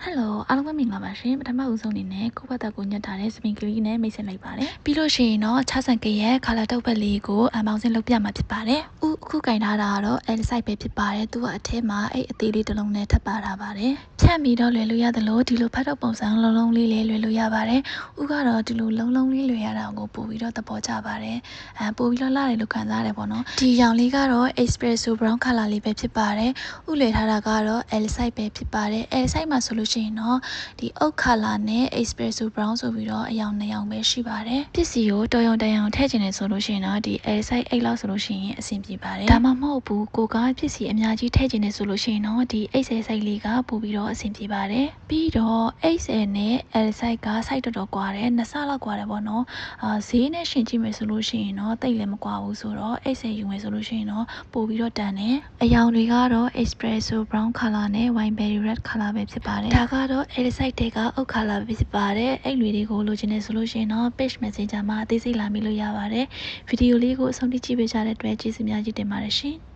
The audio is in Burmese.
Hello အားလုံးပဲမင်္ဂလာပါရှင်ပထမဦးဆုံးအနေနဲ့ကိုယ့်ဘက်ကိုညက်ထားတဲ့စပင်ကလေးနဲ့မိတ်ဆက်လိုက်ပါတယ်ပြီးလို့ရှိရင်တော့ချဆန်ကရဲ့ခါလာတုပ်ဘက်လေးကိုပေါင်းစင်းလုပ်ပြမှာဖြစ်ပါတယ်အခုကင်ထားတာကတော့ L size ပဲဖြစ်ပါတယ်သူကအထက်မှာအဲ့အသေးလေးတစ်လုံးနဲ့ထပ်ပါထားပါတယ်ဖြတ်ပြီးတော့လွယ်လို့ရသလိုဒီလိုဖတ်တော့ပုံစံလုံးလုံးလေးလေးလွယ်လို့ရပါတယ်ဥကတော့ဒီလိုလုံးလုံးလေးလွယ်ရတာကိုပို့ပြီးတော့သဘောကျပါတယ်ပို့ပြီးတော့လာတယ်လို့ခံစားရတယ်ပေါ့နော်ဒီရောင်လေးကတော့ espresso brown color လေးပဲဖြစ်ပါတယ်ဥလွယ်ထားတာကတော့ L size ပဲဖြစ်ပါတယ် L size မှာဆိုလို့ရှိရင်တော့ဒီအုတ် color နဲ့ espresso brown ဆိုပြီးတော့အယောင်2ယောင်ပဲရှိပါတယ်ပစ္စည်းကိုတော်ရုံတန်ရုံထည့်ချင်တယ်ဆိုလို့ရှိရင်တော့ဒီ L size 8လောက်ဆိုလို့ရှိရင်အဆင်ပြေပါတယ်ဒါမှမဟုတ်ဘူးကိုကပစ္စည်းအများကြီးထည့်ချင်တယ်ဆိုလို့ရှိရင်တော့ဒီ XL size လေးကပို့ပြီးတော့အဆင်ပြေပါတယ်ပြီးတော့ XL နဲ့ L size က size တော်တော်ကွာတယ်2ဆလောက်ကွာတယ်ပေါ့နော်ဈေးနဲ့ရှင်ကြည့်မယ်ဆိုလို့ရှိရင်တော့တိတ်လည်းမကွာဘူးဆိုတော့ XL ယူမယ်ဆိုလို့ရှိရင်တော့ပို့ပြီးတော့တန်တယ်အယောင်တွေကတော့ espresso brown color နဲ့ wine berry red color ပဲဖြစ်ပါတယ်ဒါကတော့ L size တွေကအုတ် color ပဲဖြစ်ပါတယ်အဲ့လူတွေကိုလိုချင်နေဆိုလို့ရှိရင်တော့ page messenger မှာအသေးစိတ်လာမိလို့ရပါတယ်ဗီဒီယိုလေးကိုအဆုံးထိကြည့်ပေးကြတဲ့အတွက်ကျေးဇူးများကြီးတင်ပါတယ်ရှင်